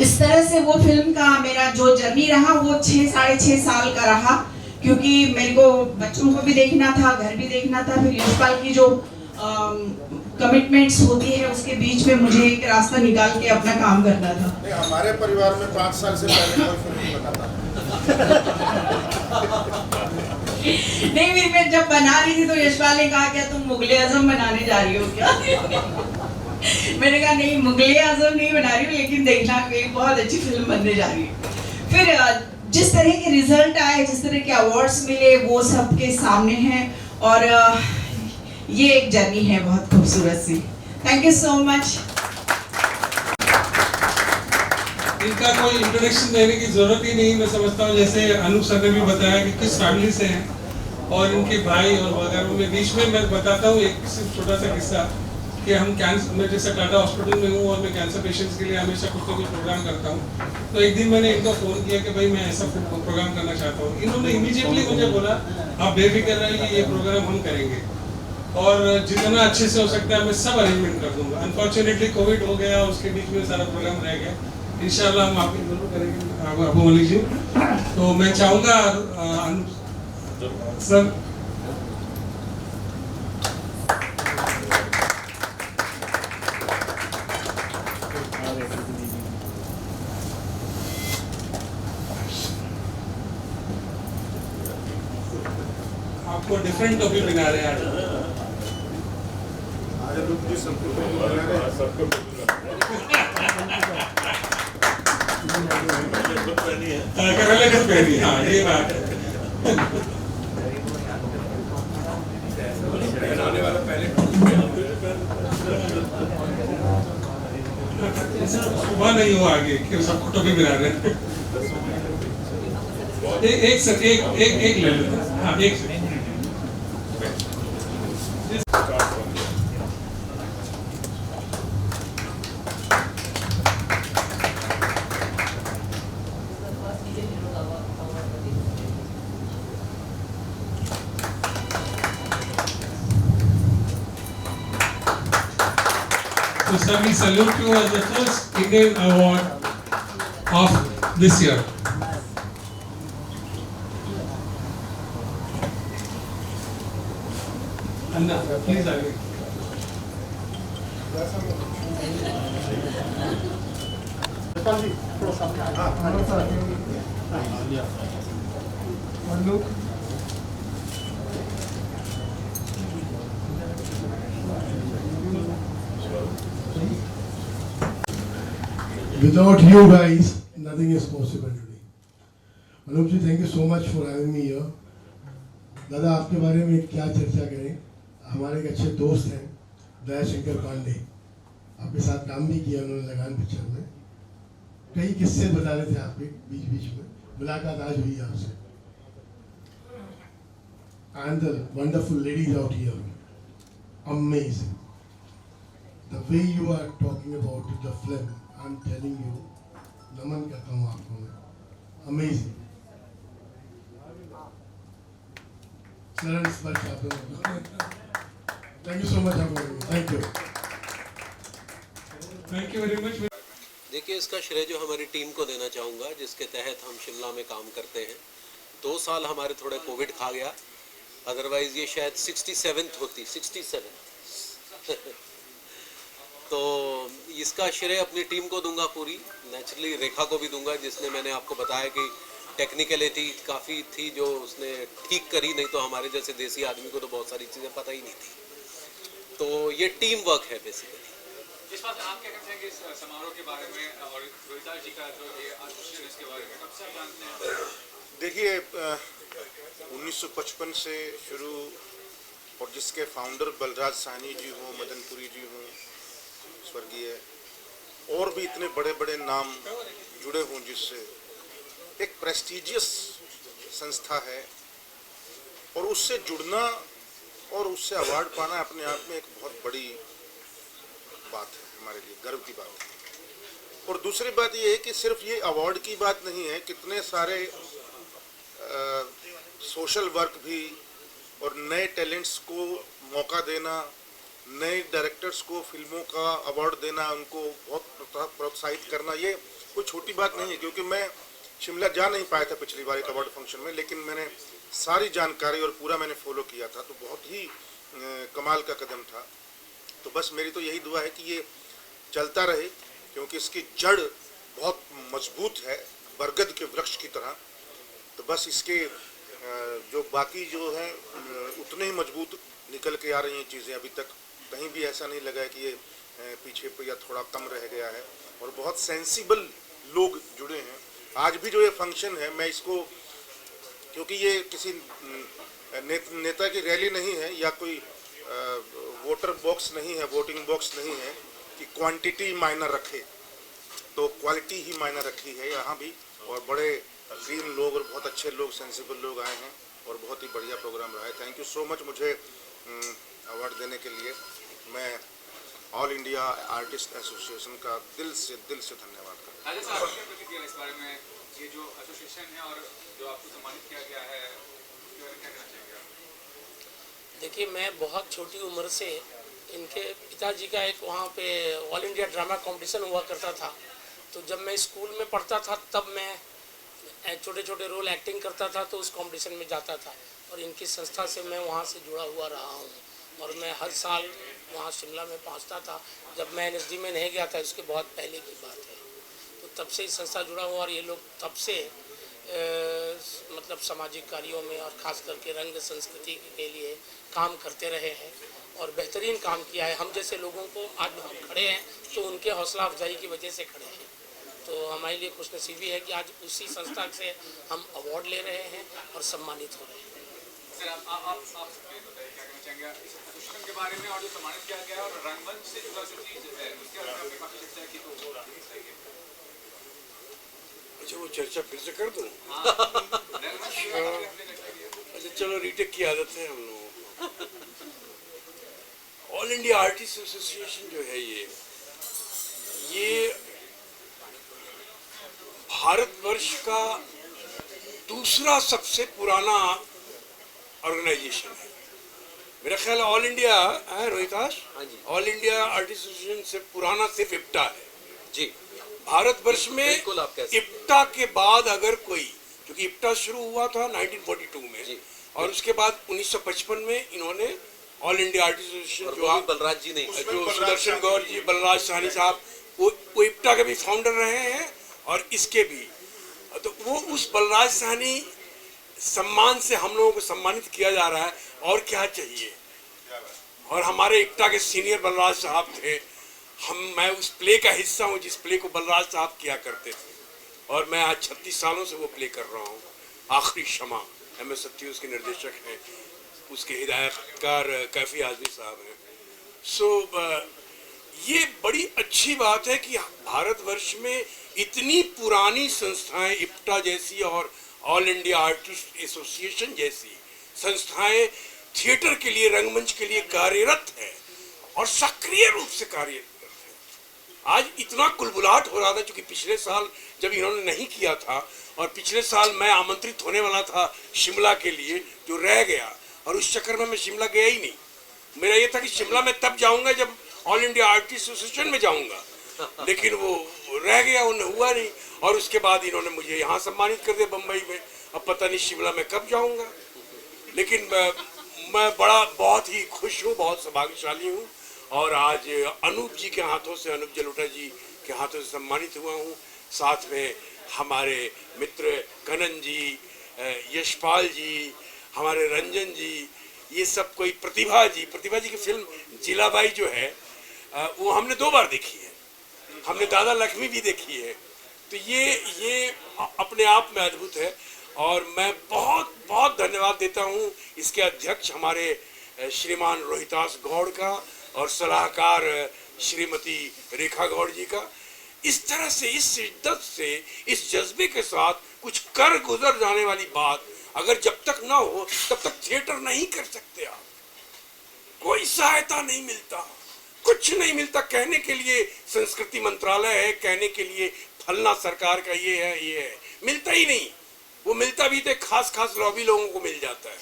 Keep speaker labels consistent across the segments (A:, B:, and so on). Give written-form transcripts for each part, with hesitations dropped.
A: इस तरह से वो फिल्म का मेरा जो जर्नी रहा वो 6-6.5 साल का रहा, क्योंकि मेरे को बच्चों को भी देखना था, घर भी देखना था, फिर यशपाल की जो कमिटमेंट्स होती है उसके बीच में मुझे एक रास्ता निकाल के अपना काम करना था।
B: नहीं, हमारे परिवार में 5 साल से पहले कोई फिल्म नहीं बनाता।
A: नहीं, फिर मैं जब बना रही थी तो यशपाल ने कहा क्या तुम मुगले आजम बनाने जा रही हो क्या? मैंने कहा नहीं, मुगले आजम नहीं बना रही हूँ, लेकिन देखना एक बहुत अच्छी फिल्म बनने जा रही है। फिर जिस तरह के रिजल्ट आए, जिस तरह के अवार्ड्स मिले, वो सबके सामने हैं, और ये एक जर्नी है बहुत खूबसूरत सी। Thank you so much.
C: इनका कोई इंट्रोडक्शन देने की जरूरत ही नहीं, मैं समझता हूँ। जैसे अनूप सर ने भी बताया कि किस फैमिली से हैं और इनके भाई और वगैरह में। बीच में मैं बताता हूँ एक सिर्फ छोटा सा किस्सा कि मैं जैसे टाटा हॉस्पिटल में हूँ और मैं कैंसर पेशेंट्स के लिए हमेशा कुछ ना कुछ प्रोग्राम करता हूँ। तो एक दिन मैंने इनको फ़ोन किया कि भाई मैं ऐसा प्रोग्राम करना चाहता हूँ। इन्होंने इमीडिएटली मुझे बोला आप बेफिक्र रहिए कि ये प्रोग्राम हम करेंगे और जितना अच्छे से हो सकता है मैं सब अरेंजमेंट कर दूंगा। अनफॉर्चुनेटली कोविड हो गया, उसके बीच में सारा प्रोग्राम रह गया। इंशाल्लाह हम आपकी जरूर करेंगे अबू मलिक जी। तो मैं चाहूँगा सर आपको डिफरेंट टॉपिक बना रहे हैं आज
B: जी सबको
C: पहनी। हाँ, ये बात है। सुबह नहीं हुआ आगे कि सबको टोपी मिला रहे हैं। एक सर एक ले लेते हैं। हाँ, एक sir. So sir, we salute you as the first Indian award of this year. Anna, please आगे।
D: Without you guys, nothing is possible today. Anup ji, thank you so much for having me here. दादा आपके बारे में क्या चर्चा करें। हमारे एक अच्छे दोस्त हैं दयाशंकर पांडे, आपके साथ काम भी किया उन्होंने लगान पिक्चर में। कई किस्से बता रहे थे आपके बीच बीच में, मुलाकात आज हुई आपसे। And the wonderful ladies out here, amazing. The way you are talking about the film, I'm telling you, नमन करता हूँ आपको मैं, amazing. चरण स्पर्श आपको। Thank you so much आपको, thank you.
C: Thank you very much.
E: देखिए, इसका श्रेय जो हमारी टीम को देना चाहूँगा जिसके तहत हम शिमला में काम करते हैं। 2 साल हमारे थोड़े कोविड खा गया, अदरवाइज ये शायद 67th होती 67 तो इसका श्रेय अपनी टीम को दूंगा पूरी, नेचुरली रेखा को भी दूंगा जिसने, मैंने आपको बताया कि टेक्निकलिटी काफ़ी थी जो उसने ठीक करी, नहीं तो हमारे जैसे देसी आदमी को तो बहुत सारी चीज़ें पता ही नहीं थी। तो ये टीम वर्क है बेसिकली।
F: इस बात आप क्या कहते हैं कि इस समारोह के बारे में और रोहिता जी का जो ये आयोजन इसके बारे में कब से जानते हैं?
B: देखिए, 1955 से शुरू, और जिसके फाउंडर बलराज साहनी जी हों, मदनपुरी जी हों स्वर्गीय, और भी इतने बड़े बड़े नाम जुड़े हों, जिससे एक प्रेस्टिजियस संस्था है, और उससे जुड़ना और उससे अवार्ड पाना अपने आप में एक बहुत बड़ी बात है, हमारे लिए गर्व की बात है। और दूसरी बात ये है कि सिर्फ ये अवार्ड की बात नहीं है, कितने सारे सोशल वर्क भी और नए टैलेंट्स को मौका देना, नए डायरेक्टर्स को फिल्मों का अवार्ड देना, उनको बहुत प्रोत्साहित करना, ये कोई छोटी बात नहीं है, क्योंकि मैं शिमला जा नहीं पाया था पिछली बार एक अवार्ड फंक्शन में, लेकिन मैंने सारी जानकारी और पूरा मैंने फॉलो किया था, तो बहुत ही कमाल का कदम था। तो बस मेरी तो यही दुआ है कि ये चलता रहे, क्योंकि इसकी जड़ बहुत मजबूत है, बरगद के वृक्ष की तरह। तो बस इसके जो बाकी जो हैं उतने ही मजबूत निकल के आ रही हैं चीज़ें। अभी तक कहीं भी ऐसा नहीं लगा है कि ये पीछे पे या थोड़ा कम रह गया है, और बहुत सेंसिबल लोग जुड़े हैं। आज भी जो ये फंक्शन है, मैं इसको, क्योंकि ये किसी नेता की रैली नहीं है या कोई वोटर बॉक्स नहीं है, वोटिंग बॉक्स नहीं है कि क्वांटिटी मायना रखे, तो क्वालिटी ही मायना रखी है यहाँ भी। और बड़े ग्रीन लोग और बहुत अच्छे लोग, सेंसिबल लोग आए हैं, और बहुत ही बढ़िया प्रोग्राम रहा है। थैंक यू सो मच मुझे अवार्ड देने के लिए। मैं ऑल इंडिया आर्टिस्ट एसोसिएशन का दिल से धन्यवाद करता हूँ।
F: राजा साहब, क्या प्रतिक्रिया इस बारे में, ये जो एसोसिएशन है और जो आपको सम्मानित किया गया है, उसके बारे में क्या कहना चाहेंगे आप?
G: देखिए, मैं बहुत छोटी उम्र से इनके पिताजी का एक वहाँ पे ऑल इंडिया ड्रामा कंपटीशन हुआ करता था, तो जब मैं स्कूल में पढ़ता था तब मैं छोटे छोटे रोल एक्टिंग करता था, तो उस कंपटीशन में जाता था, और इनकी संस्था से मैं वहाँ से जुड़ा हुआ रहा हूँ। और मैं हर साल वहाँ शिमला में पहुँचता था। जब मैं NSD में नहीं गया था, इसके बहुत पहले की बात है, तो तब से इस संस्था जुड़ा हुआ, और ये लोग तब से मतलब सामाजिक कार्यों में और ख़ास करके रंग संस्कृति के लिए काम करते रहे हैं, और बेहतरीन काम किया है। हम जैसे लोगों को आज हम खड़े हैं तो उनके हौसला अफजाई की वजह से खड़े हैं। तो हमारे लिए खुशनसीबी है कि आज उसी संस्था से हम अवार्ड ले रहे हैं और सम्मानित हो रहे हैं।
F: सर, आप बताइए क्या कहना चाहेंगे इस एसोसिएशन के बारे में, और जो सम्मानित किया गया है और रंगमंच से जुड़ा जो चीज़ है उसके बारे में आपने काफ़ी चर्चा की, तो वो सही है।
H: अच्छा, वो चर्चा फिर से कर दूँ?
F: रंगमंच की बात आपने चर्चा की।
H: अच्छा चलो, रीटेक की आदत है हम लोगों को। ऑल इंडिया आर्टिस्ट एसोसिएशन जो है ये भारतवर्ष का दूसरा सबसे पुराना ऑर्गेनाइजेशन है। मेरा ख्याल ऑल इंडिया है, रोहिताश?
E: हाँ जी।
H: ऑल इंडिया आर्टिस्ट एसोसिएशन से पुराना सिर्फ इप्टा है
E: जी।
H: भारतवर्ष में।
E: बिल्कुल, आप कह सकते हैं।
H: इप्टा के बाद अगर कोई, क्योंकि इप्टा शुरू हुआ था 1942 में
E: जी।
H: और उसके बाद 1955 में इन्होंने ऑल इंडिया आर्टिस्ट एसोसिएशन, जो आप
E: बलराज जी नहीं,
H: जो सुदर्शन गौर जी, बलराज साहनी साहब, वो इप्टा के भी फाउंडर रहे हैं, और इसके भी। तो वो उस बलराज साहनी सम्मान से हम लोगों को सम्मानित किया जा रहा है, और क्या चाहिए। और हमारे इप्टा के सीनियर बलराज साहब थे। मैं उस प्ले का हिस्सा हूँ जिस प्ले को बलराज साहब किया करते थे, और मैं आज 36 सालों से वो प्ले कर रहा हूँ। आखिरी क्षमा, MS सत्ती उसके निर्देशक हैं, उसके हिदायतकार कैफी आजमी साहब हैं। ये बड़ी अच्छी बात है कि भारतवर्ष में इतनी पुरानी संस्थाएं, इप्टा जैसी और ऑल इंडिया आर्टिस्ट एसोसिएशन जैसी संस्थाएं थिएटर के लिए, रंगमंच के लिए कार्यरत है, और सक्रिय रूप से कार्यरत है। आज इतना कुलबुलाहट हो रहा था, क्योंकि पिछले साल जब इन्होंने नहीं किया था, और पिछले साल मैं आमंत्रित होने वाला था शिमला के लिए, जो रह गया, और उस चक्कर में मैं शिमला गया ही नहीं। मेरा ये था कि शिमला में तब जाऊंगा जब ऑल इंडिया आर्टिस्ट एसोसिएशन में जाऊंगा, लेकिन वो रह गया, उन्हें हुआ नहीं। और उसके बाद इन्होंने मुझे यहाँ सम्मानित कर दिया बम्बई में। अब पता नहीं शिमला में कब जाऊंगा, लेकिन मैं बहुत ही खुश हूँ, बहुत सौभाग्यशाली हूँ। और आज अनूप जी के हाथों से, अनूप जलोटा जी के हाथों से सम्मानित हुआ हूँ। साथ में हमारे मित्र कनन जी, यशपाल जी, हमारे रंजन जी, ये सब कोई, प्रतिभा जी की फिल्म जिलाबाई जो है वो हमने 2 बार देखी है, हमने दादा लक्ष्मी भी देखी है। तो ये अपने आप में अद्भुत है, और मैं बहुत बहुत धन्यवाद देता हूँ इसके अध्यक्ष हमारे श्रीमान रोहितास गौड़ का, और सलाहकार श्रीमती रेखा गौड़ जी का। इस तरह से, इस शिद्दत से, इस जज्बे के साथ कुछ कर गुजर जाने वाली बात अगर जब तक ना हो तब तक थिएटर नहीं कर सकते आप। कोई सहायता नहीं मिलता, कुछ नहीं मिलता। कहने के लिए संस्कृति मंत्रालय है, कहने के लिए फलना सरकार का ये है, मिलता ही नहीं। वो मिलता भी तो खास लॉबी लोगों को मिल जाता है,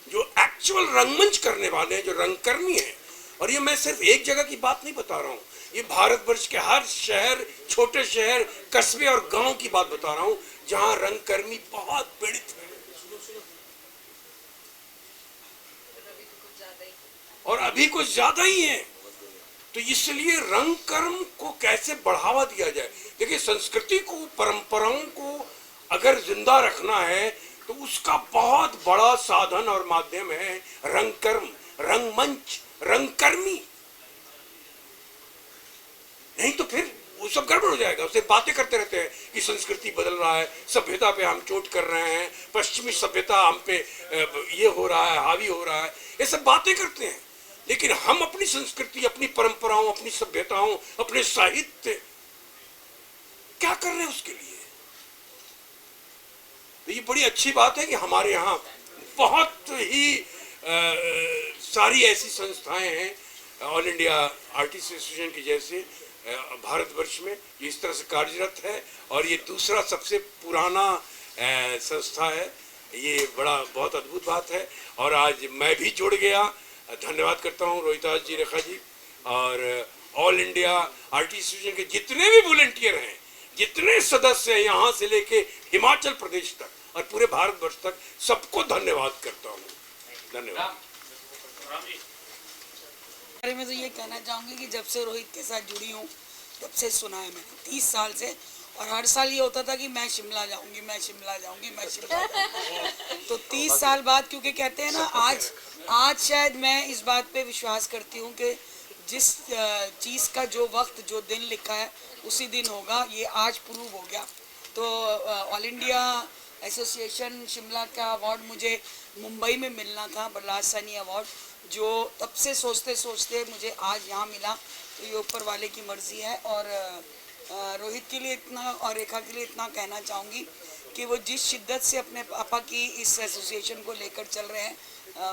H: जो एक्चुअल रंगमंच करने वाले हैं, जो रंगकर्मी हैं। और ये मैं सिर्फ एक जगह की बात नहीं बता रहा हूँ, ये भारतवर्ष के हर शहर, छोटे शहर, कस्बे और गांव की बात बता रहा हूं जहां रंगकर्मी बहुत पीड़ित है और अभी कुछ ज्यादा ही है। तो इसलिए रंगकर्म को कैसे बढ़ावा दिया जाए। देखिए, संस्कृति को, परंपराओं को अगर जिंदा रखना है तो उसका बहुत बड़ा साधन और माध्यम है रंगकर्म, रंगमंच, रंगकर्मी। नहीं तो फिर वो सब गड़बड़ हो जाएगा। उससे बातें करते रहते हैं कि संस्कृति बदल रहा है, सभ्यता पे हम चोट कर रहे हैं, पश्चिमी सभ्यता हम पे ये हो रहा है, हावी हो रहा है, ये सब बातें करते हैं। लेकिन हम अपनी संस्कृति, अपनी परंपराओं, अपनी सभ्यताओं, अपने साहित्य क्या कर रहे हैं उसके लिए। तो ये बड़ी अच्छी बात है कि हमारे यहाँ बहुत ही सारी ऐसी संस्थाएं हैं, ऑल इंडिया आर्टिस्ट एसोसिएशन की जैसे भारतवर्ष में ये इस तरह से कार्यरत है। और ये दूसरा सबसे पुराना संस्था है। ये बहुत अद्भुत बात है। और आज मैं भी जुड़ गया। धन्यवाद करता हूँ रोहिताज जी, रेखा जी और ऑल इंडिया आर्टिस्ट एसोसिएशन के जितने भी वॉलंटियर हैं, जितने सदस्य हैं, यहाँ से लेके हिमाचल प्रदेश तक और पूरे भारतवर्ष तक, सबको धन्यवाद करता हूँ। धन्यवाद।
I: बारे में तो ये कहना चाहूँगी कि जब से रोहित के साथ जुड़ी हूँ तब से सुना है मैंने 30 साल से, और हर साल ये होता था कि मैं शिमला जाऊँगी, मैं शिमला जाऊँगी, मैं शिमला जाऊँगी। तो 30 साल बाद, क्योंकि कहते हैं ना, आज शायद मैं इस बात पे विश्वास करती हूँ कि जिस चीज़ का जो वक्त, जो दिन लिखा है उसी दिन होगा। ये आज प्रूव हो गया। तो ऑल इंडिया एसोसिएशन शिमला का अवार्ड मुझे मुंबई में मिलना था, बलराज साहनी अवार्ड, जो तब से सोचते सोचते मुझे आज यहाँ मिला। तो ये ऊपर वाले की मर्ज़ी है। और रोहित के लिए इतना और रेखा के लिए इतना कहना चाहूँगी कि वो जिस शिद्दत से अपने पापा की इस एसोसिएशन को लेकर चल रहे हैं,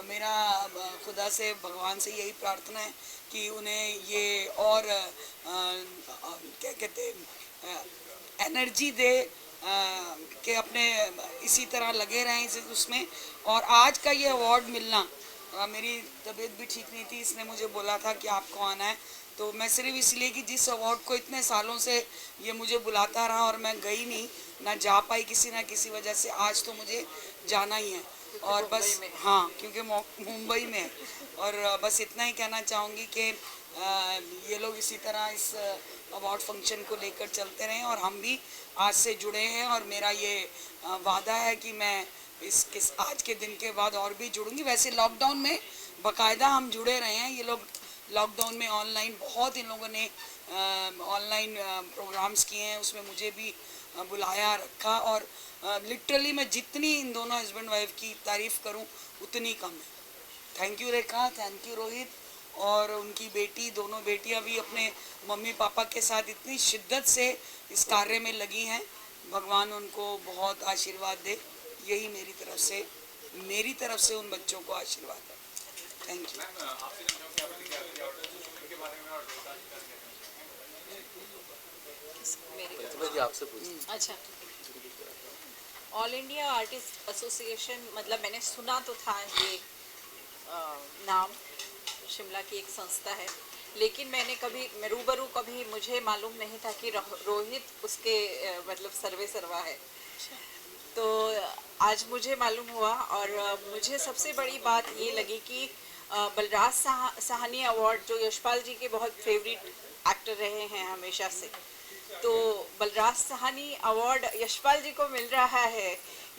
I: मेरा खुदा से, भगवान से यही प्रार्थना है कि उन्हें ये और क्या कहते हैं, एनर्जी दे कि अपने इसी तरह लगे रहें उसमें। और आज का ये अवार्ड मिलना, मेरी तबीयत भी ठीक नहीं थी, इसने मुझे बोला था कि आपको आना है। तो मैं सिर्फ इसलिए कि जिस अवार्ड को इतने सालों से ये मुझे बुलाता रहा और मैं गई नहीं, ना जा पाई किसी ना किसी वजह से, आज तो मुझे जाना ही है। और बस हाँ, क्योंकि मुंबई में, और बस इतना ही कहना चाहूँगी कि ये लोग इसी तरह इस अवार्ड फंक्शन को लेकर चलते रहें और हम भी आज से जुड़े हैं। और मेरा ये वादा है कि मैं आज के दिन के बाद और भी जुड़ूंगी। वैसे लॉकडाउन में बाकायदा हम जुड़े रहे हैं। ये लोग लॉकडाउन में ऑनलाइन, बहुत इन लोगों ने ऑनलाइन प्रोग्राम्स किए हैं, उसमें मुझे भी बुलाया, रखा। और लिटरली मैं जितनी इन दोनों हस्बैंड वाइफ की तारीफ़ करूं उतनी कम है। Thank you Rekha, thank you Rohit. और उनकी बेटी, दोनों बेटियां भी अपने मम्मी पापा के साथ इतनी शिद्दत से इस कार्य में लगी हैं। भगवान उनको बहुत आशीर्वाद दे, यही मेरी तरफ से उन बच्चों को आशीर्वाद है। Thank you.
E: आपसे
J: अच्छा, ऑल इंडिया आर्टिस्ट एसोसिएशन, मतलब मैंने सुना तो था ये नाम, शिमला की एक संस्था है, लेकिन मैंने कभी रूबरू कभी मुझे मालूम नहीं था कि रोहित उसके मतलब सर्वा है। तो आज मुझे मालूम हुआ। और मुझे सबसे बड़ी बात ये लगी कि बलराज साहनी अवार्ड, जो यशपाल जी के बहुत फेवरेट एक्टर रहे हैं हमेशा से, तो बलराज साहनी अवार्ड यशपाल जी को मिल रहा है,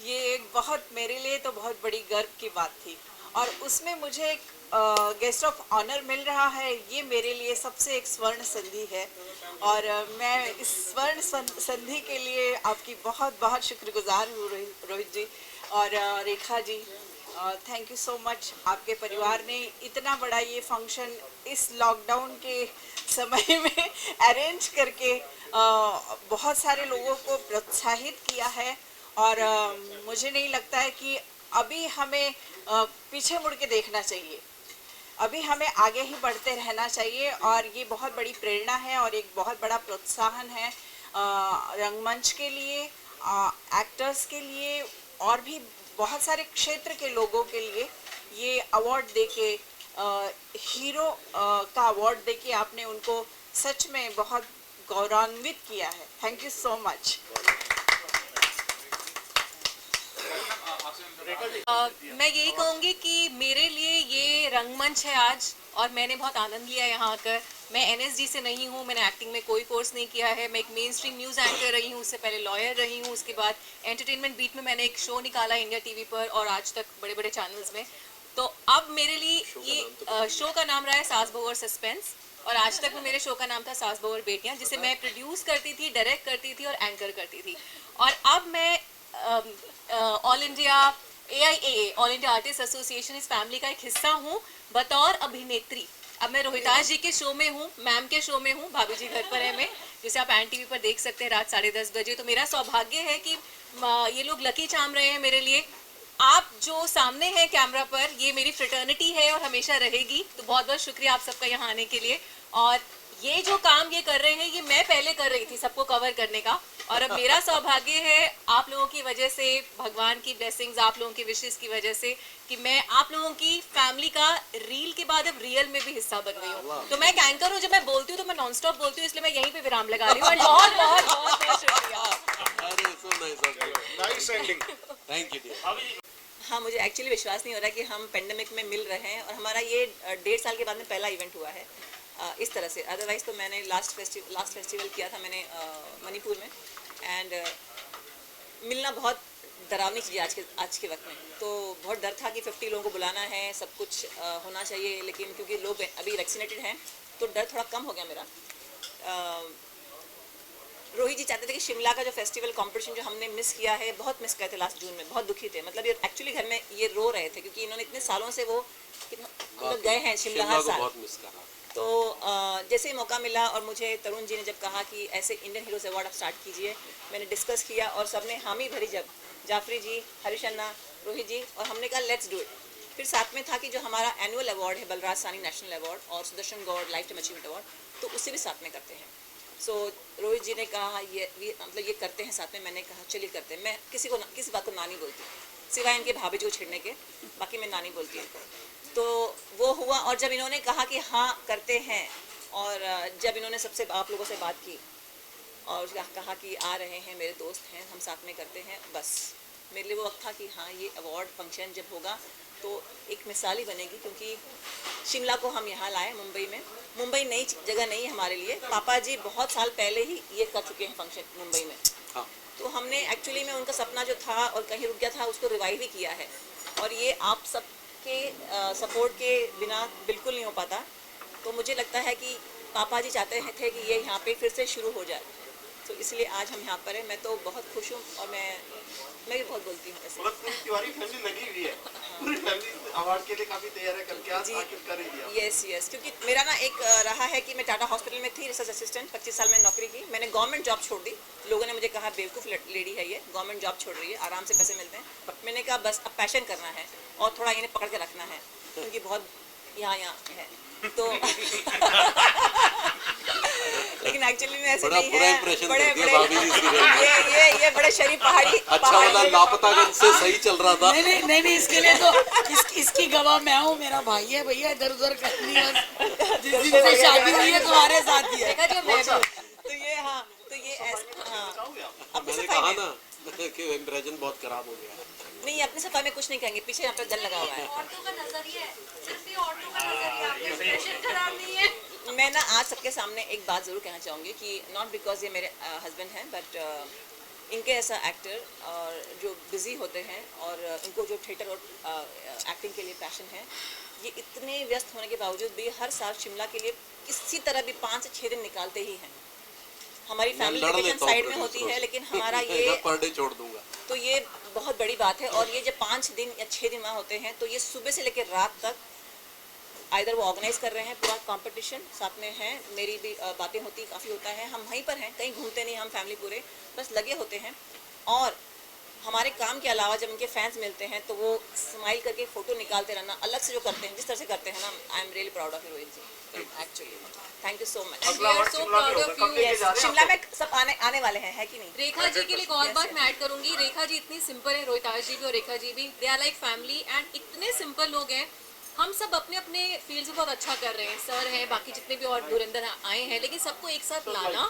J: ये एक बहुत, मेरे लिए तो बहुत बड़ी गर्व की बात थी। और उसमें मुझे एक गेस्ट ऑफ ऑनर मिल रहा है, ये मेरे लिए सबसे एक स्वर्ण संधि है। और मैं इस स्वर्ण संधि के लिए आपकी बहुत बहुत शुक्रगुजार हूँ रोहित जी और Rekha ji. Thank you so much. आपके परिवार ने इतना बड़ा ये फंक्शन इस लॉकडाउन के समय में अरेंज करके बहुत सारे लोगों को प्रोत्साहित किया है। और मुझे नहीं लगता है कि अभी हमें पीछे मुड़ के देखना चाहिए, अभी हमें आगे ही बढ़ते रहना चाहिए। और ये बहुत बड़ी प्रेरणा है और एक बहुत बड़ा प्रोत्साहन है रंगमंच के लिए, एक्टर्स के लिए और भी बहुत सारे क्षेत्र के लोगों के लिए। ये अवार्ड देके, हीरो का अवार्ड देके आपने उनको सच में बहुत गौरवान्वित किया है। Thank you so much.
K: मैं यही कहूँगी कि मेरे लिए ये रंगमंच है आज, और मैंने बहुत आनंद लिया यहाँ आकर। मैं NSD से नहीं हूँ, मैंने एक्टिंग में कोई कोर्स नहीं किया है। मैं एक मेन स्ट्रीम न्यूज़ एंकर रही हूँ, उससे पहले लॉयर रही हूँ, उसके बाद एंटरटेनमेंट बीट में मैंने एक शो निकाला इंडिया टीवी पर और आज तक बड़े बड़े चैनल्स में। तो अब मेरे लिए ये शो का नाम रहा है सास बहू और सस्पेंस, और आज तक में मेरे शो का नाम था सास बहू और बेटियाँ, जिसे मैं प्रोड्यूस करती थी, डायरेक्ट करती थी और एंकर करती थी। और अब मैं all India AIAA all India artist association इस फैमिली का एक हिस्सा हूँ बतौर अभिनेत्री। अब मैं रोहिताज जी के शो में हूँ, मैम के शो में हूँ, भाभी जी घर पर है मैं, जिसे आप एन TV पर देख सकते हैं रात 10:30 बजे। तो मेरा सौभाग्य है कि ये लोग लकी चाम रहे हैं मेरे लिए। आप जो सामने हैं कैमरा पर, ये मेरी फ्रेटर्निटी है और हमेशा रहेगी। तो बहुत बहुत शुक्रिया आप सबका यहाँ आने के लिए। और ये जो काम ये कर रहे हैं, ये मैं पहले कर रही थी सबको कवर करने का, और अब मेरा सौभाग्य है आप लोगों की वजह से, भगवान की ब्लेसिंग्स, आप लोगों की विशेस की वजह से, कि मैं आप लोगों की फैमिली का रील के बाद अब रियल में भी हिस्सा बन गई हूँ। तो मैं एक एंकर हूँ, जब मैं बोलती हूँ तो मैं नॉन स्टॉप बोलती हूँ, इसलिए मैं यहीं पे विराम लगा रही हूँ। बहुत बहुत बहुत बहुत शुक्रिया।
L: हाँ, मुझे एक्चुअली विश्वास नहीं हो रहा कि हम पेंडेमिक में मिल रहे हैं, और हमारा ये 1.5 साल के बाद में पहला इवेंट हुआ है इस तरह से। अदरवाइज़ तो मैंने लास्ट फेस्टिवल किया था मैंने मणिपुर में, एंड मिलना बहुत डरावनी चीज़ है आज के वक्त में। तो बहुत डर था कि 50 लोगों को बुलाना है, सब कुछ होना चाहिए, लेकिन क्योंकि लोग अभी वैक्सीनेटेड हैं तो डर थोड़ा कम हो गया मेरा। रोहित जी चाहते थे कि शिमला का जो फेस्टिवल कंपटीशन जो हमने मिस किया है, बहुत मिस किए थे लास्ट जून में, बहुत दुखी थे। मतलब ये एक्चुअली घर में ये रो रहे थे, क्योंकि इन्होंने इतने सालों से वो मतलब गए हैं शिमला हर साल। तो जैसे ही मौका मिला और मुझे तरुण जी ने जब कहा कि ऐसे इंडियन हीरोज़ अवार्ड आप स्टार्ट कीजिए, मैंने डिस्कस किया और सबने हामी भरी, जब जाफरी जी, हरीश अन्ना, रोहित जी, और हमने कहा लेट्स डू इट। फिर साथ में था कि जो हमारा एनुअल अवार्ड है बलराज सानी नेशनल अवार्ड और Sudarshan Gaur lifetime achievement award, तो उसे भी साथ में करते हैं। सो रोहित जी ने कहा ये मतलब ये करते हैं साथ में। मैंने कहा चलिए करते हैं। मैं किसी बात को ना नहीं बोलती, सिवाय इनके भाभी जी को छेड़ने के, बाकी मैं ना नहीं बोलती हूँ। तो वो हुआ, और जब इन्होंने कहा कि हाँ करते हैं, और जब इन्होंने सबसे आप लोगों से बात की और कहा कि आ रहे हैं, मेरे दोस्त हैं, हम साथ में करते हैं, बस मेरे लिए वो वक्त था कि हाँ ये अवार्ड फंक्शन जब होगा तो एक मिसाल ही बनेगी। क्योंकि शिमला को हम यहाँ लाए, मुंबई में, मुंबई नई जगह नहीं है हमारे लिए। पापा जी बहुत साल पहले ही ये कर चुके हैं फंक्शन मुंबई में। हाँ। तो हमने एक्चुअली में उनका सपना जो था और कहीं रुक गया था, उसको रिवाइव ही किया है, और ये आप सब के सपोर्ट के बिना बिल्कुल नहीं हो पाता। तो मुझे लगता है कि पापा जी चाहते थे कि ये यहाँ पे फिर से शुरू हो जाए, तो इसलिए आज हम यहाँ पर हैं। मैं तो बहुत खुश हूँ, और मैं भी बहुत बोलती हूँ ऐसे।
M: तिवारी फैमिली लगी हुई है, पूरी फैमिली अवार्ड के लिए काफ़ी तैयार है, करके आज कर रही है।
L: यस, क्योंकि मेरा ना एक रहा है कि मैं टाटा हॉस्पिटल में थी रिसर्च असिस्टेंट, 25 साल में नौकरी की। मैंने गवर्नमेंट जॉब छोड़ दी। लोगों ने मुझे कहा बेवकूफ़ लेडी है ये, गवर्नमेंट जॉब छोड़ रही है, आराम से पैसे मिलते हैं। मैंने कहा बस अब पैशन करना है और थोड़ा इन्हें पकड़ के रखना है, क्योंकि बहुत यहाँ है तो लेकिन एक्चुअली में ऐसे नहीं है। बड़े ये बड़े शरीफ पहाड़ी।
E: अच्छा वाला लापतागंज से सही चल रहा था।
I: नहीं, इसके लिए तो इसकी गवाह मैं हूँ, मेरा भाई है भैया, इधर उधर करनी है। जिस दिन से शादी हुई है तुम्हारे साथ ही है।
L: तो ये हाँ,
E: मैंने कहा ना कि इम्प्रेशन बहुत खराब हो गया।
L: नहीं, अपनी सफाई में कुछ नहीं कहेंगे, पीछे यहाँ पे गन लगा हुआ है।
K: औरतों का नजरिया है, सिर्फ ये औरतों का नजरिया, आपका इम्प्रेशन खराब नहीं है।
L: मैं ना आज सबके सामने एक बात ज़रूर कहना चाहूँगी कि नॉट बिकॉज ये मेरे हस्बैंड हैं, बट इनके ऐसा एक्टर और जो बिज़ी होते हैं और इनको जो थिएटर और एक्टिंग के लिए पैशन है, ये इतने व्यस्त होने के बावजूद भी हर साल शिमला के लिए किसी तरह भी 5 से 6 दिन निकालते ही हैं। हमारी फैमिली वेकेशन साइड में होती है, लेकिन हमारा ये
E: पर डे छोड़ दूंगा।
L: तो ये बहुत बड़ी बात है। और ये जब 5 दिन या 6 दिन वहाँ होते हैं, तो ये सुबह से लेकर रात तक आइधर वो ऑर्गेनाइज कर रहे हैं, पूरा कंपटीशन साथ में है, मेरी भी बातें होती काफ़ी होता है। हम वहीं पर हैं, कहीं घूमते नहीं, हम फैमिली पूरे बस लगे होते हैं। और हमारे काम के अलावा जब इनके फैंस मिलते हैं तो वो स्माइल करके फ़ोटो निकालते रहना, अलग से जो करते हैं, जिस तरह से करते हैं ना, I am really proud of you Rohit ji, actually thank you so much. Shimla में सब आने वाले हैं, है कि नहीं?
K: रेखा जी के लिए एक और बात मैं ऐड करूंगी। रेखा जी इतनी सिंपल है, रोहिताज जी भी और रेखा जी भी, they are like family, and इतने सिंपल लोग हैं। हम सब अपने अपने फील्ड से बहुत अच्छा कर रहे हैं, सर है, बाकी जितने भी और धुरंधर आए हैं, लेकिन सबको एक साथ लाना,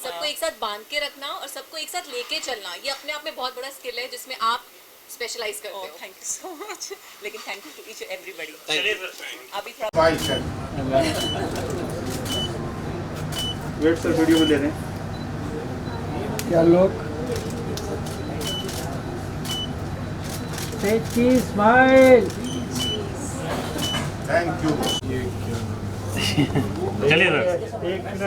K: सबको एक साथ बांध के रखना और सबको एक साथ लेके चलना, ये अपने आप में बहुत बड़ा स्किल है जिसमें आप स्पेशलाइज करते हो।
L: थैंक यू सो मच, लेकिन thank you to each everybody. अभी
M: वेट सर, वीडियो में ले रहे हैं
N: क्या लोग स्माइल।
B: Thank you.
M: चलिए सर, एक मिनट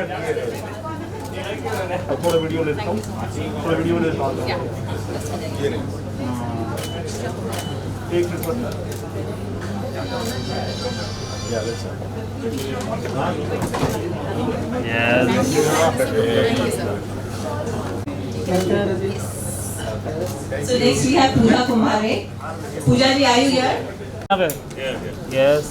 M: थोड़ा वीडियो लेता हूँ, थोड़ा वीडियो लेता हूँ। एक minute
A: So next we have Pooja Kumare. Pooja ji, are you here?
N: Yes,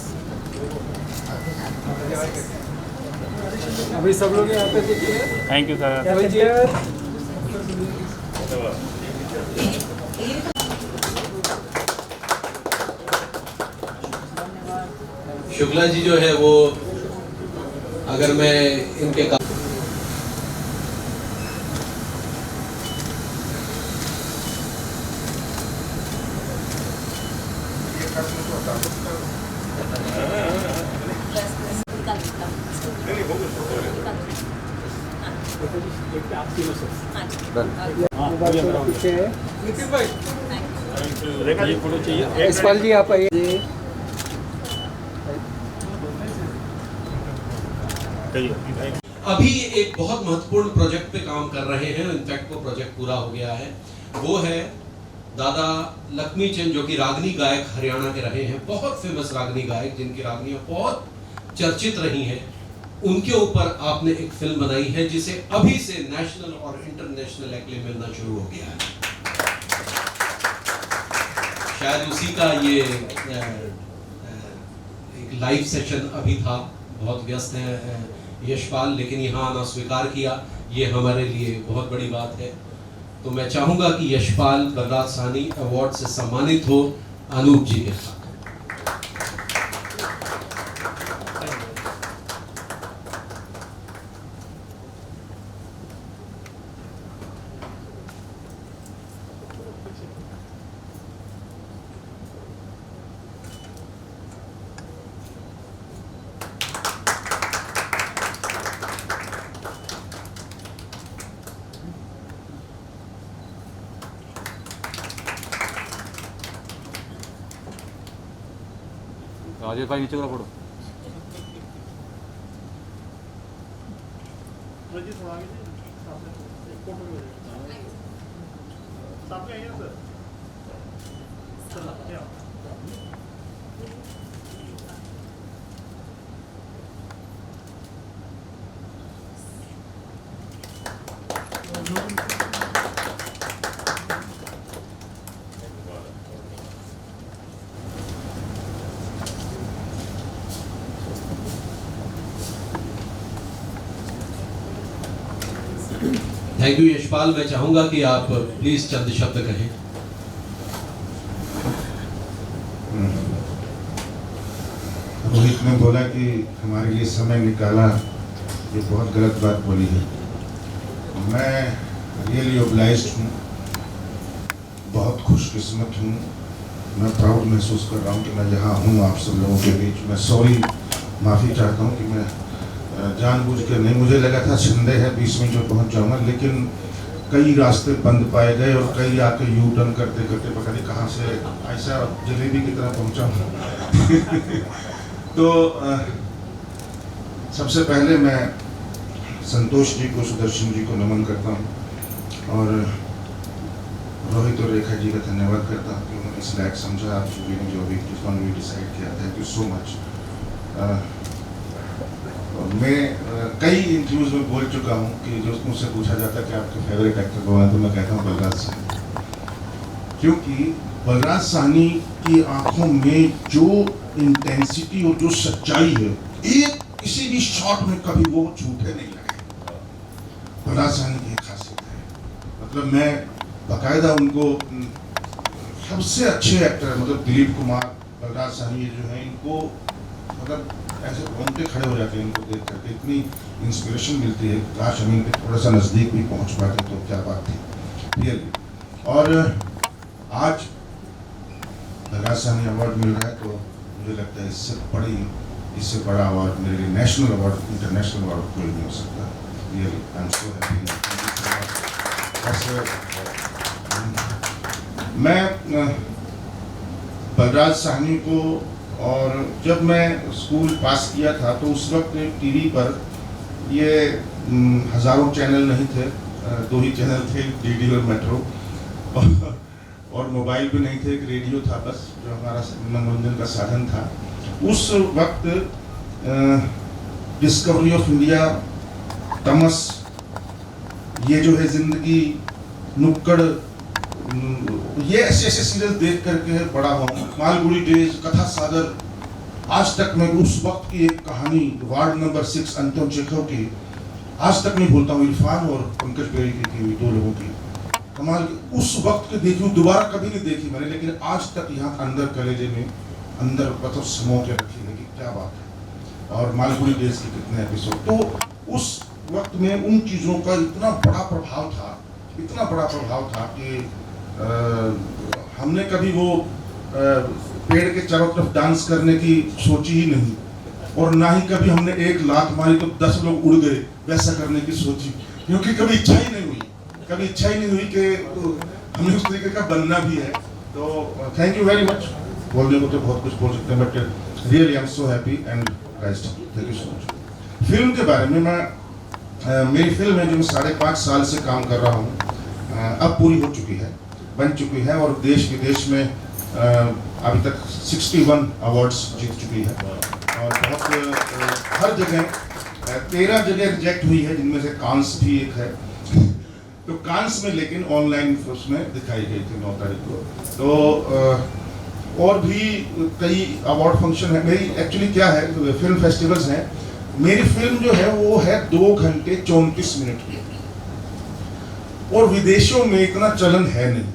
N: अभी सब लोग यहाँ पे देखिए।
M: Thank you sir.
E: Shukla ji जो है वो, अगर मैं इनके
N: यशपाल जी आप आइए।
E: अभी एक बहुत महत्वपूर्ण प्रोजेक्ट पे काम कर रहे हैं, इनफैक्ट वो प्रोजेक्ट पूरा हो गया है। वो है दादा लक्ष्मी चंद, जो कि रागनी गायक हरियाणा के रहे हैं, बहुत फेमस रागनी गायक, जिनकी रागनियां बहुत चर्चित रही हैं। उनके ऊपर आपने एक फिल्म बनाई है जिसे अभी से नेशनल और इंटरनेशनल एक्लेम मिलना शुरू हो गया है। शायद उसी का ये एक लाइव सेशन अभी था। बहुत व्यस्त है यशपाल, लेकिन यहाँ आना स्वीकार किया, ये हमारे लिए बहुत बड़ी बात है। तो मैं चाहूंगा कि यशपाल बलराज साहनी अवार्ड से सम्मानित हो अनूप जी के साथ।
N: राजेश भाई नीचे वाला फोटो।
E: Thank you Yashpal. मैं चाहूंगा कि आप प्लीज चंद शब्द कहें।
B: रोहित ने बोला कि हमारे लिए समय निकाला, ये बहुत गलत बात बोली है। मैं रियली ओब्लाइज्ड हूँ, बहुत खुशकिस्मत हूँ। मैं प्राउड महसूस कर रहा हूँ कि मैं यहाँ हूँ आप सब लोगों के बीच। मैं सॉरी, माफ़ी चाहता हूँ कि मैं जानबूझ के नहीं, मुझे लगा था संदेह है 20 मिनट में पहुँच जाऊँगा, लेकिन कई रास्ते बंद पाए गए और कई आके यू टर्न करते करते पता नहीं कहाँ से ऐसा जलेबी की तरह पहुँचा हूँ। तो सबसे पहले मैं संतोष जी को, सुदर्शन जी को नमन करता हूँ और रोहित और रेखा जी का धन्यवाद करता हूँ कि उन्होंने इस लायक समझा आप सभी ने जो भी जिसने डिसाइड किया। Thank you so much. मैं कई इंटरव्यूज में बोल चुका हूँ कि जो मुझसे पूछा जाता है कि आपके फेवरेट एक्टर कौन है, तो मैं कहता हूँ बलराज साहनी, क्योंकि बलराज साहनी की आंखों में जो इंटेंसिटी और जो सच्चाई है, एक किसी भी शॉट में कभी वो झूठे नहीं लगे। बलराज साहनी की खासियत है, मतलब मैं बाकायदा उनको सबसे अच्छे एक्टर, मतलब दिलीप कुमार बलराज साहनी जो हैं इनको मतलब ऐसे रोंगटे खड़े हो जाते हैं इनको देख करके, इतनी इंस्पिरेशन मिलती है। काश हम इनके थोड़ा सा नज़दीक भी पहुंच पाते तो क्या बात थी रियली। और आज बलराज साहनी अवार्ड मिल रहा है तो मुझे लगता है इससे बड़ा अवार्ड मेरे लिए नेशनल अवार्ड, इंटरनेशनल अवार्ड कोई नहीं हो सकता। Really I am so happy. मैं बलराज साहनी को, और जब मैं स्कूल पास किया था तो उस वक्त टीवी पर ये हज़ारों चैनल नहीं थे, 2 ही चैनल थे, डीडी और मेट्रो, और मोबाइल भी नहीं थे, एक रेडियो था बस जो हमारा मनोरंजन का साधन था। उस वक्त डिस्कवरी ऑफ इंडिया, तमस, ये जो है जिंदगी, नुक्कड़, ये ऐसे सीरियल देख करके बड़ा हुआ। मालगुड़ी डेज, कथा सागर, आज तक मैं उस वक्त की एक कहानी वार्ड नंबर 6 अंतोन चेखव की आज तक नहीं भूलता हूँ। इरफान और पंकज बेरी की 2 लोगों की कमाल की उस वक्त की देखी, दोबारा कभी नहीं देखी मैंने, लेकिन आज तक यहाँ अंदर कलेजे में अंदर मतलब समो के रखी है कि क्या बात है। और मालगुड़ी डेज के कितने एपिसोड, तो उस वक्त में उन चीज़ों का इतना बड़ा प्रभाव था कि हमने कभी वो पेड़ के चारों तरफ डांस करने की सोची ही नहीं, और ना ही कभी हमने एक लात मारी तो 10 लोग उड़ गए वैसा करने की सोची, क्योंकि कभी इच्छा ही नहीं हुई कि हमें उस तरीके का बनना भी है। तो थैंक यू वेरी मच। बोलने को तो बहुत कुछ बोल सकते हैं, but really I am so happy and blessed. Thank you so much. Film के बारे में मेरी फिल्म है जो मैं 5.5 साल से काम कर रहा हूँ, अब पूरी हो चुकी है, बन चुकी है, और देश विदेश में अभी तक 61 अवार्ड्स जीत चुकी है, और बहुत हर जगह 13 जगह रिजेक्ट हुई है, जिनमें से कांस भी एक है। तो कांस में लेकिन ऑनलाइन उसमें दिखाई गई थी 9 तारीख को। तो और भी कई अवार्ड फंक्शन है। मेरी एक्चुअली क्या है, फिल्म फेस्टिवल्स हैं, मेरी फिल्म जो है वो है 2 घंटे 34 मिनट की, और विदेशों में इतना चलन है नहीं।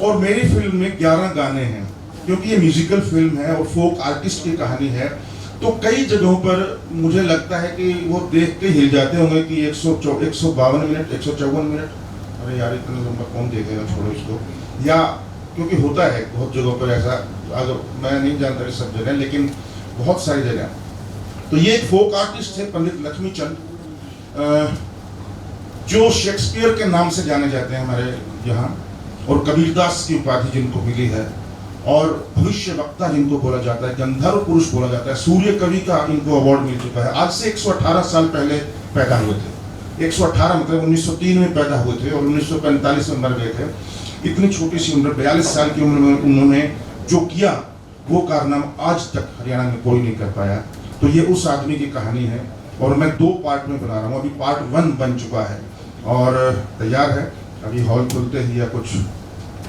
B: और मेरी फिल्म में 11 गाने हैं, क्योंकि ये म्यूजिकल फिल्म है और फोक आर्टिस्ट की कहानी है। तो कई जगहों पर मुझे लगता है कि वो देख के हिल जाते होंगे कि 152 मिनट, 154 मिनट, अरे यार इतना लंबा कौन देखेगा, छोड़ो इसको। या क्योंकि होता है बहुत जगहों पर ऐसा, अगर मैं नहीं जानता कि सब जगह, लेकिन बहुत सारी जगह। तो ये एक फोक आर्टिस्ट है पंडित लक्ष्मीचंद, जो शेक्सपियर के नाम से जाने जाते हैं हमारे यहाँ, और कबीरदास की उपाधि जिनको मिली है, और भविष्य वक्ता जिनको बोला जाता है, गंधर्व पुरुष बोला जाता है, सूर्य कवि का इनको अवार्ड मिल चुका है। आज से 118 साल पहले पैदा हुए थे, 118 मतलब 1903 में पैदा हुए थे और 1945 में मर गए थे। इतनी छोटी सी उम्र, 42 साल की उम्र में उन्होंने जो किया वो कारनामा आज तक हरियाणा में कोई नहीं कर पाया। तो ये उस आदमी की कहानी है, और मैं 2 पार्ट में बना रहा हूँ। अभी पार्ट 1 बन चुका है और तैयार है, अभी हॉल खुलते ही या कुछ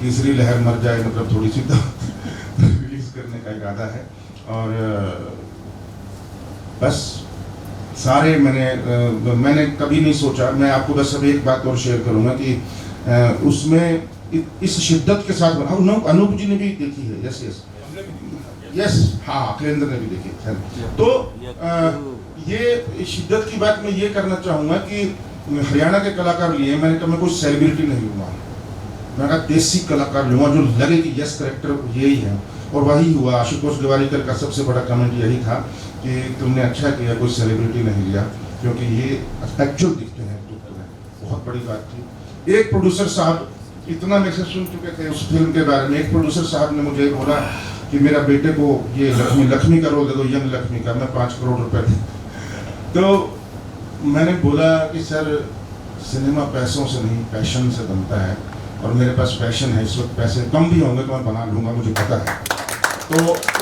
B: तीसरी लहर मर जाए, मतलब थोड़ी सी, तो रिलीज करने का इरादा है। और बस सारे मैंने कभी नहीं सोचा। मैं आपको बस अब एक बात और शेयर करूंगा कि उसमें इस शिद्दत के साथ अनूप जी ने भी देखी है, यस हाँ, केंद्र ने भी देखी है। तो ये शिद्दत की बात मैं ये करना चाहूँगा कि हरियाणा के कलाकार लिए मैंने कहा मैं कोई सेलिब्रिटी नहीं लूँगा, मैं कहा देसी कलाकार लूँगा जो लगे कि यस करेक्टर यही है, और वही हुआ। आशुतोष गवारीकर का सबसे बड़ा कमेंट यही था कि तुमने अच्छा किया कोई सेलिब्रिटी नहीं लिया, क्योंकि ये एक्चुअल दिखते हैं। बहुत बड़ी बात थी। एक प्रोड्यूसर साहब, इतना मैसेज सुन चुके थे उस फिल्म के बारे में, एक प्रोड्यूसर साहब ने मुझे बोला कि मेरा बेटे को ये लक्ष्मी का रोल दे दो, यंग लक्ष्मी का, मैं 5 करोड़ रुपए थे। तो मैंने बोला कि सर सिनेमा पैसों से नहीं पैशन से बनता है, और मेरे पास पैशन है। इस वक्त पैसे कम भी होंगे तो मैं बना लूँगा, मुझे पता है। तो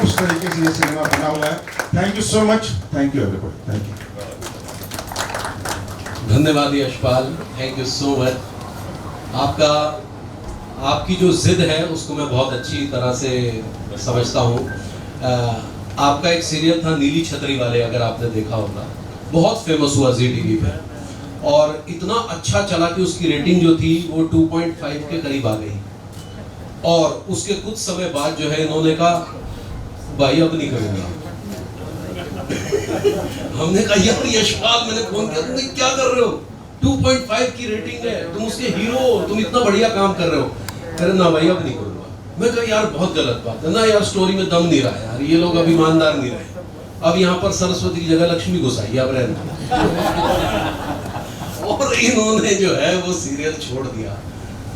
B: उस तरीके से ये सिनेमा बना हुआ है। Thank you so much, thank you everybody, thank you.
E: धन्यवाद Yashpal, thank you so much. आपकी जो जिद है उसको मैं बहुत अच्छी तरह से समझता हूँ। आपका एक सीरियल था नीली छतरी वाले, अगर आपने देखा होगा, बहुत फेमस हुआ जी टीवी पे, और इतना अच्छा चला कि उसकी रेटिंग जो थी वो 2.5 के करीब आ गई। और उसके कुछ समय बाद जो है इन्होंने कहा
O: भाई अब नहीं करूंगा। हमने कहा यार यशपाल, मैंने फोन किया, तुम क्या कर रहे हो, 2.5 की रेटिंग है, तुम उसके हीरो हो, तुम इतना बढ़िया काम कर रहे हो। कह रहे ना भाई अब नहीं करूंगा। मैं कहा यार बहुत गलत बात है ना यार, स्टोरी में दम नहीं रहा यार, ये लोग अब ईमानदार नहीं रहे, अब यहाँ पर सरस्वती की जगह लक्ष्मी घुसाई अब रहना। और इन्होंने जो है वो सीरियल छोड़ दिया।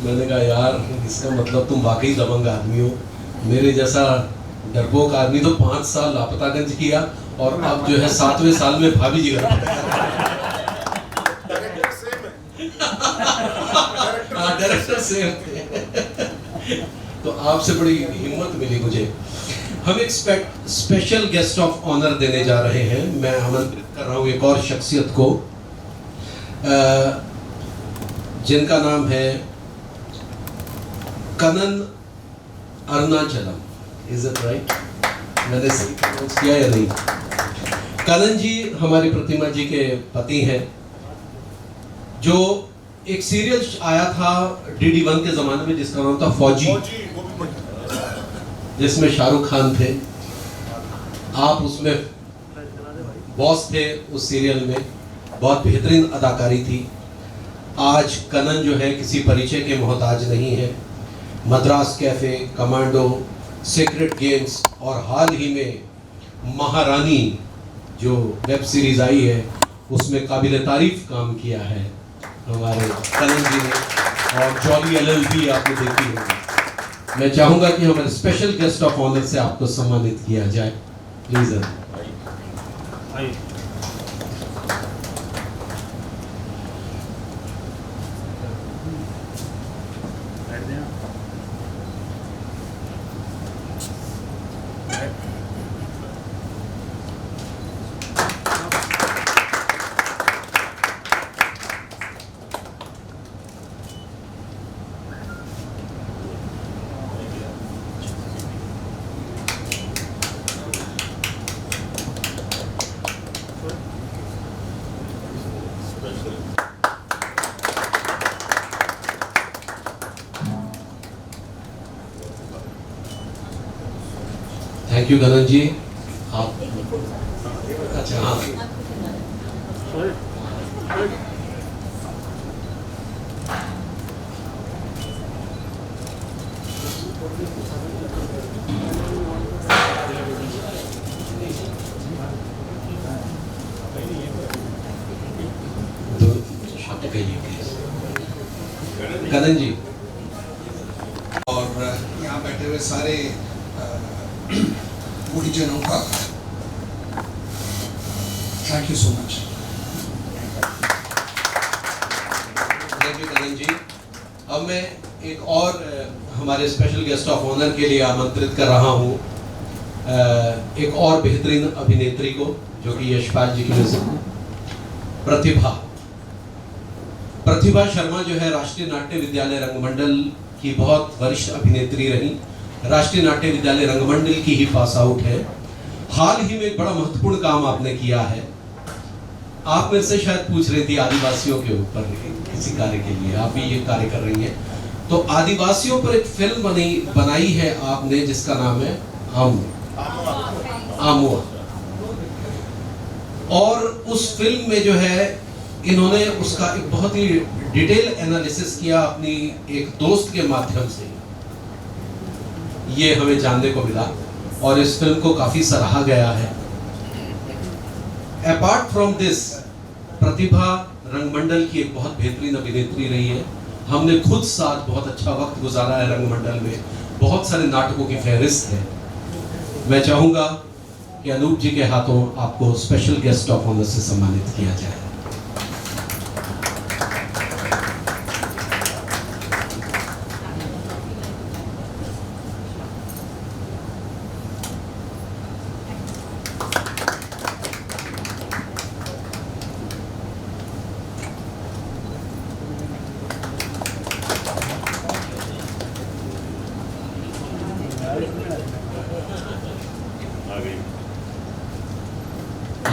O: मैंने कहा यार इसका मतलब तुम वाकई दबंग आदमी हो। मेरे जैसा डरपोक आदमी तो 5 साल लापतागंज किया और अब जो है 7वें साल में भाभी जी घर डायरेक्टर सेम थे। तो आपसे बड़ी हिम्मत मिली मुझे। हम एक स्पेशल गेस्ट ऑफ ऑनर देने जा रहे हैं। मैं आमंत्रित कर रहा हूँ एक और शख्सियत को जिनका नाम है Kanan Arunachalam. Is it right? मैंने सही प्रोनाउंस किया या नहीं? कनन जी हमारी प्रतिमा जी के पति हैं, जो एक सीरियल आया था DD1 के जमाने में जिसका नाम था फौजी, जिसमें शाहरुख खान थे। आप उसमें बॉस थे उस सीरियल में, बहुत बेहतरीन अदाकारी थी। आज कनन जो है किसी परिचय के मोहताज नहीं है। Madras cafe, commando, secret games और हाल ही में महारानी जो वेब सीरीज आई है उसमें काबिल तारीफ काम किया है हमारे कनन जी ने, और जॉली LLB आपने देखी होगी। मैं चाहूंगा कि हमारे स्पेशल गेस्ट ऑफ ऑनर से आपको सम्मानित किया जाए। प्लीज थैंक यू कनन जी। आप अच्छा हाँ, कनन जी
P: और यहाँ बैठे हुए सारे गुरुजनों का thank you so much.
O: Thank you Kanan ji. अब मैं एक और हमारे स्पेशल गेस्ट ऑफ ऑनर के लिए आमंत्रित कर रहा हूँ एक और बेहतरीन अभिनेत्री को, जो कि यशपाल जी की नजर प्रतिभा शर्मा जो है राष्ट्रीय नाट्य विद्यालय रंगमंडल की बहुत वरिष्ठ अभिनेत्री रही। राष्ट्रीय नाट्य विद्यालय रंगमंडल की ही पास आउट है। हाल ही में एक बड़ा महत्वपूर्ण काम आपने किया है। आप मेरे से शायद पूछ रही थी आदिवासियों के ऊपर किसी कार्य के लिए, आप भी ये कार्य कर रही हैं। तो आदिवासियों पर एक फिल्म बनाई है आपने जिसका नाम है आमुआ। और उस फिल्म में जो है इन्होंने उसका एक बहुत ही डिटेल एनालिसिस किया अपनी एक दोस्त के माध्यम से, ये हमें जानने को मिला और इस फिल्म को काफी सराहा गया है। अपार्ट फ्रॉम दिस, प्रतिभा रंगमंडल की एक बहुत बेहतरीन अभिनेत्री रही है। हमने खुद साथ बहुत अच्छा वक्त गुजारा है रंगमंडल में, बहुत सारे नाटकों की फहरिस्त है। मैं चाहूंगा कि अनूप जी के हाथों आपको स्पेशल गेस्ट ऑफ ऑनर से सम्मानित किया जाए।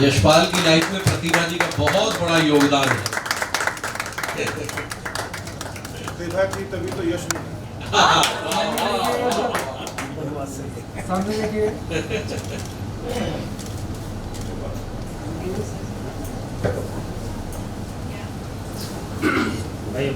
O: यशपाल की लाइफ में प्रतिभा जी का बहुत बड़ा योगदान है।
B: प्रतिभा थी तभी तो यश मिला।
N: बात सही है। सामने देखिए। भाई